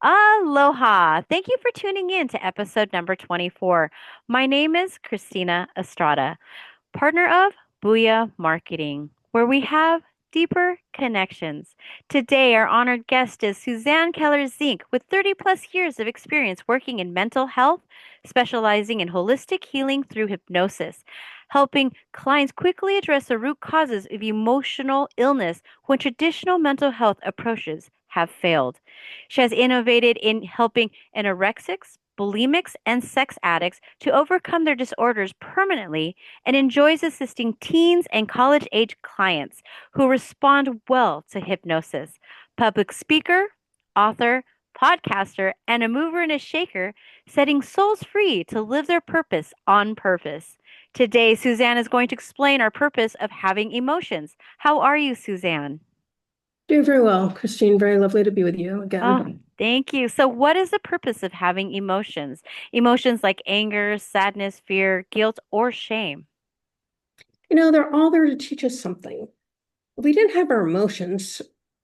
Aloha. Thank you for tuning in to episode number 24. My name is Christina Estrada, partner of Booyah Marketing, where we have deeper connections. Today, our honored guest is Suzanne Keller Zinck, with 30 plus years of experience working in mental health, specializing in holistic healing through hypnosis, helping clients quickly address the root causes of emotional illness when traditional mental health approaches have failed. She has innovated in helping anorexics, bulimics, and sex addicts to overcome their disorders permanently and enjoys assisting teens and college age clients who respond well to hypnosis. Public speaker, author, podcaster, and a mover and a shaker, setting souls free to live their purpose on purpose. Today, Suzanne is going to explain our purpose of having emotions. How are you, Suzanne? Doing very well, Christine. Very lovely to be with you Oh, again. thank you. So, what is the purpose of having emotions? Emotions like anger, sadness, fear, guilt, or shame? They're all there to teach us something. If we didn't have our emotions,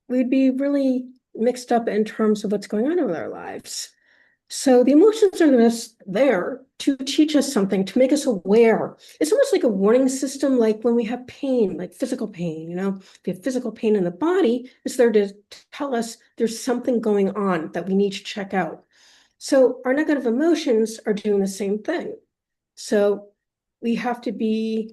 we'd be really mixed up in terms of what's going on in our lives. So the emotions are just there to teach us something, to make us aware. It's almost like a warning system, like when we have pain, like physical pain, if you have physical pain in the body, it's there to tell us there's something going on that we need to check out. So our negative emotions are doing the same thing. So we have to be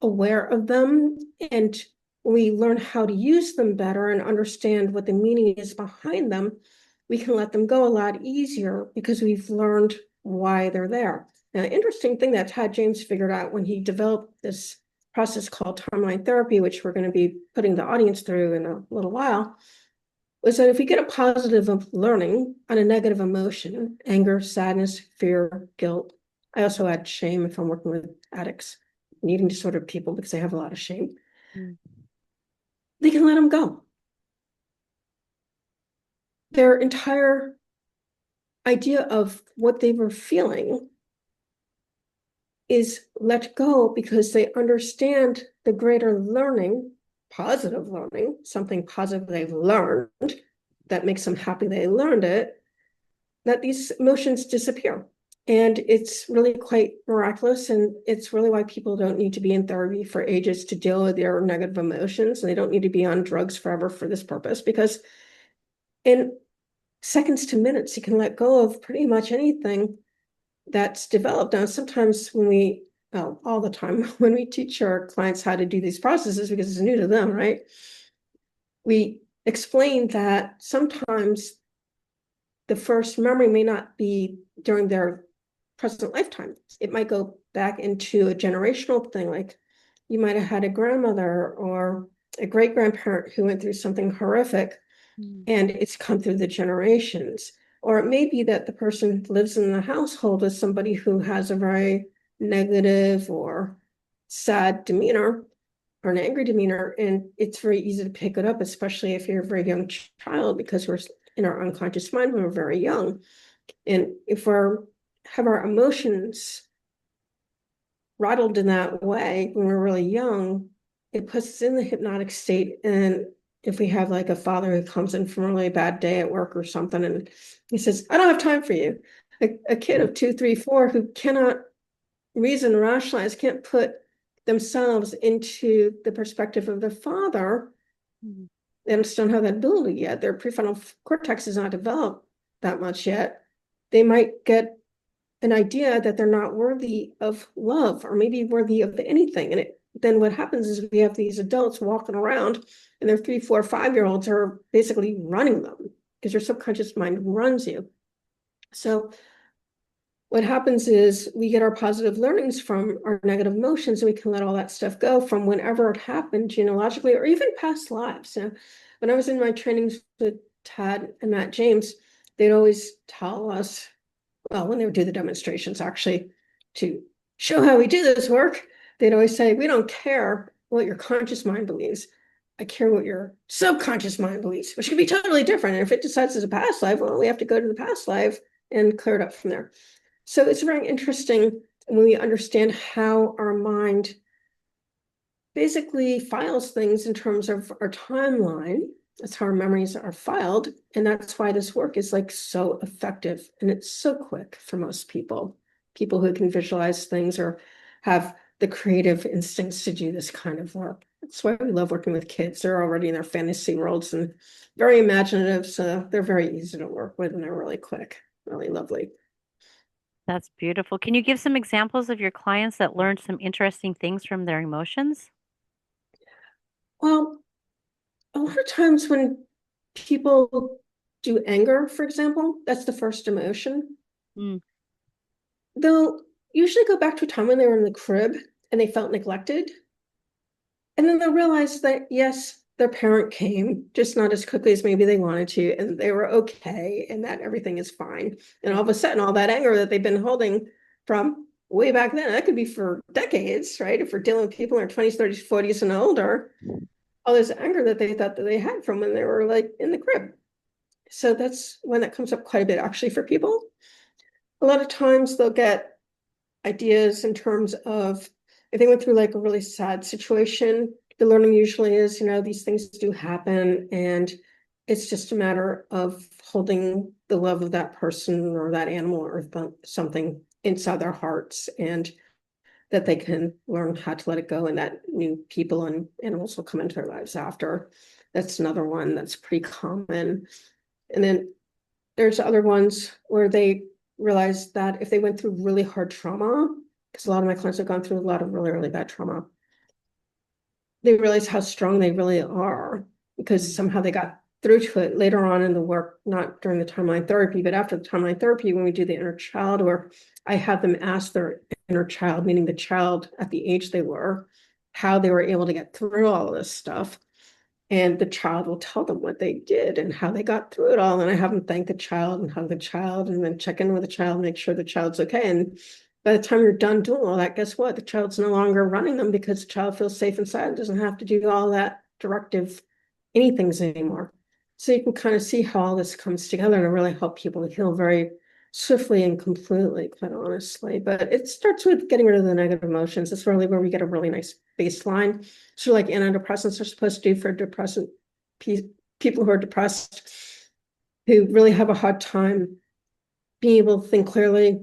aware of them, and we learn how to use them better and understand what the meaning is behind them. We can let them go a lot easier because we've learned why they're there. Now, interesting thing that Todd James figured out when he developed this process called timeline therapy, which we're going to be putting the audience through in a little while, was that if we get a positive of learning on a negative emotion, anger, sadness, fear, guilt, I also add shame if I'm working with addicts and eating disorder people because they have a lot of shame, Mm. they can let them go. Their entire idea of what they were feeling is let go because they understand the greater learning, positive learning, something positive they've learned that makes them happy they learned it, that these emotions disappear. And it's really quite miraculous. And it's really why people don't need to be in therapy for ages to deal with their negative emotions. And they don't need to be on drugs forever for this purpose, because in seconds to minutes, you can let go of pretty much anything that's developed. Now, sometimes well, all the time, when we teach our clients how to do these processes, because it's new to them, right? We explain that sometimes the first memory may not be during their present lifetime. It might go back into a generational thing, like you might have had a grandmother or a great grandparent who went through something horrific Mm. and it's come through the generations. Or it may be that the person lives in the household with somebody who has a very negative or sad demeanor or an angry demeanor, and it's very easy to pick it up, especially if you're a very young child, because we're in our unconscious mind when we're very young. And if we're have our emotions rattled in that way when we're really young, it puts us in the hypnotic state. And if we have like a father who comes in from a really bad day at work or something, and he says, I don't have time for you. A kid of 2, 3, 4 who cannot reason, rationalize, can't put themselves into the perspective of the father, Mm. they just don't have that ability yet. Their prefrontal cortex is not developed that much yet. They might get an idea that they're not worthy of love or maybe worthy of anything. And then what happens is we have these adults walking around and their 3, 4, 5-year-olds are basically running them because your subconscious mind runs you. So what happens is we get our positive learnings from our negative emotions, and we can let all that stuff go from whenever it happened genealogically or even past lives. So when I was in my trainings with Todd and Matt James, they'd always tell us, well, when they would do the demonstrations, actually, to show how we do this work, they'd always say, we don't care what your conscious mind believes. I care what your subconscious mind believes, which can be totally different. And if it decides it's a past life, well, we have to go to the past life and clear it up from there. So it's very interesting when we understand how our mind basically files things in terms of our timeline. That's how our memories are filed. And that's why this work is like so effective. And it's so quick for most people, people who can visualize things or have the creative instincts to do this kind of work. That's why we love working with kids. They're already in their fantasy worlds and very imaginative. So they're very easy to work with and they're really quick, really lovely. That's beautiful. Can you give some examples of your clients that learned some interesting things from their emotions? Well, a lot of times when people do anger, for example, that's the first emotion. Mm, They'll usually go back to a time when they were in the crib and they felt neglected. And then they'll realize that, yes, their parent came, just not as quickly as maybe they wanted to, and they were okay, and that everything is fine. And all right. of a sudden, all that anger that they've been holding from way back then, that could be for decades, right? If we're dealing with people in their 20s, 30s, 40s, and older, all this anger that they thought that they had from when they were like in the crib. So that's when that comes up quite a bit actually for people. A lot of times they'll get ideas in terms of if they went through like a really sad situation, the learning usually is, these things do happen and it's just a matter of holding the love of that person or that animal or something inside their hearts and that they can learn how to let it go and that new people and animals will come into their lives after. That's another one that's pretty common. And then there's other ones where they realize that if they went through really hard trauma, because a lot of my clients have gone through a lot of really, really bad trauma, they realize how strong they really are because Mm. somehow they got through to it later on in the work, not during the timeline therapy, but after the timeline therapy, when we do the inner child, where I have them ask their inner child, meaning the child at the age they were, how they were able to get through all of this stuff. And the child will tell them what they did and how they got through it all. And I have them thank the child and hug the child and then check in with the child, make sure the child's okay. And by the time you're done doing all that, guess what? The child's no longer running them because the child feels safe inside and doesn't have to do all that directive anythings anymore. So you can kind of see how all this comes together and really help people to heal very swiftly and completely, quite honestly. But it starts with getting rid of the negative emotions. It's really where we get a really nice baseline. So like antidepressants are supposed to do for depressant people who are depressed, who really have a hard time being able to think clearly.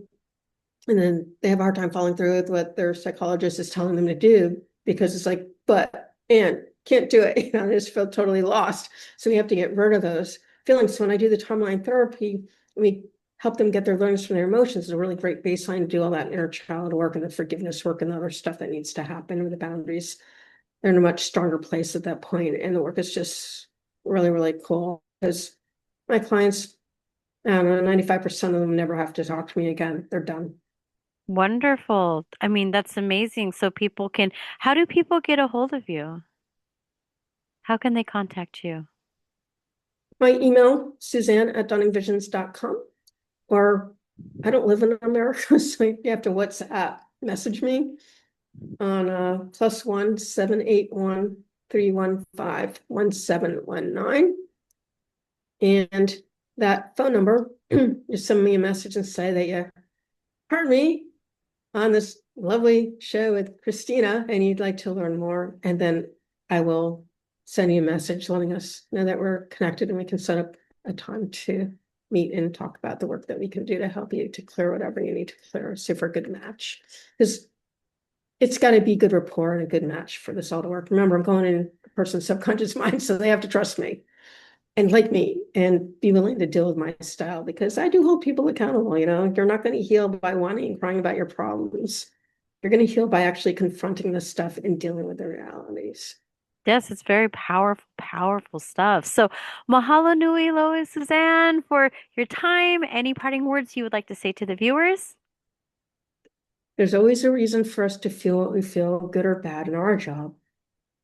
And then they have a hard time following through with what their psychologist is telling them to do because it's like, but, and can't do it. They just feel totally lost. So we have to get rid of those feelings. So when I do the timeline therapy, we help them get their learnings from their emotions. It's a really great baseline to do all that inner child work and the forgiveness work and the other stuff that needs to happen with the boundaries. They're in a much stronger place at that point, and the work is just really, really cool because my clients, I don't know, 95% of them never have to talk to me again. They're done. Wonderful. I mean, that's amazing. So people can, how do people get a hold of you? How can they contact you? My email, Suzanne@dunningvisions.com, or I don't live in America, so you have to WhatsApp message me on +1 781 315 1719. And that phone number, just send me a message and say that you heard me on this lovely show with Christina and you'd like to learn more. And then I will send you a message letting us know that we're connected and we can set up a time to meet and talk about the work that we can do to help you to clear whatever you need to clear, see if we're a good match. Because it's got to be good rapport and a good match for this all to work. Remember, I'm going in a person's subconscious mind, so they have to trust me and like me and be willing to deal with my style because I do hold people accountable. You're not going to heal by whining and crying about your problems. You're going to heal by actually confronting the stuff and dealing with the realities. Yes, it's very powerful, powerful stuff. So, mahalo nui loa, Suzanne, for your time. Any parting words you would like to say to the viewers? There's always a reason for us to feel what we feel, good or bad, in our job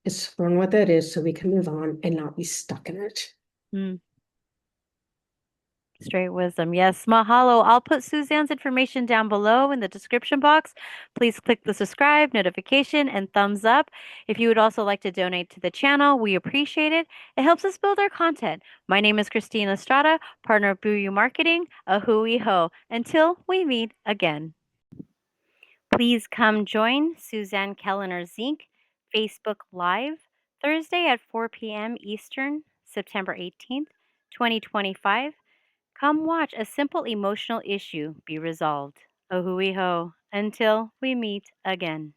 is to learn what that is so we can move on and not be stuck in it. Mm, straight wisdom. Yes, mahalo. I'll put Suzanne's information down below in the description box. Please click the subscribe, notification, and thumbs up. If you would also like to donate to the channel, we appreciate it. It helps us build our content. My name is Christina Estrada, partner of Buyu Marketing. A hui ho. Until we meet again. Please come join Suzanne Kellner Zinck Facebook Live Thursday at 4 p.m. Eastern September 18th, 2025. Come watch a simple emotional issue be resolved. A hui ho. Until we meet again.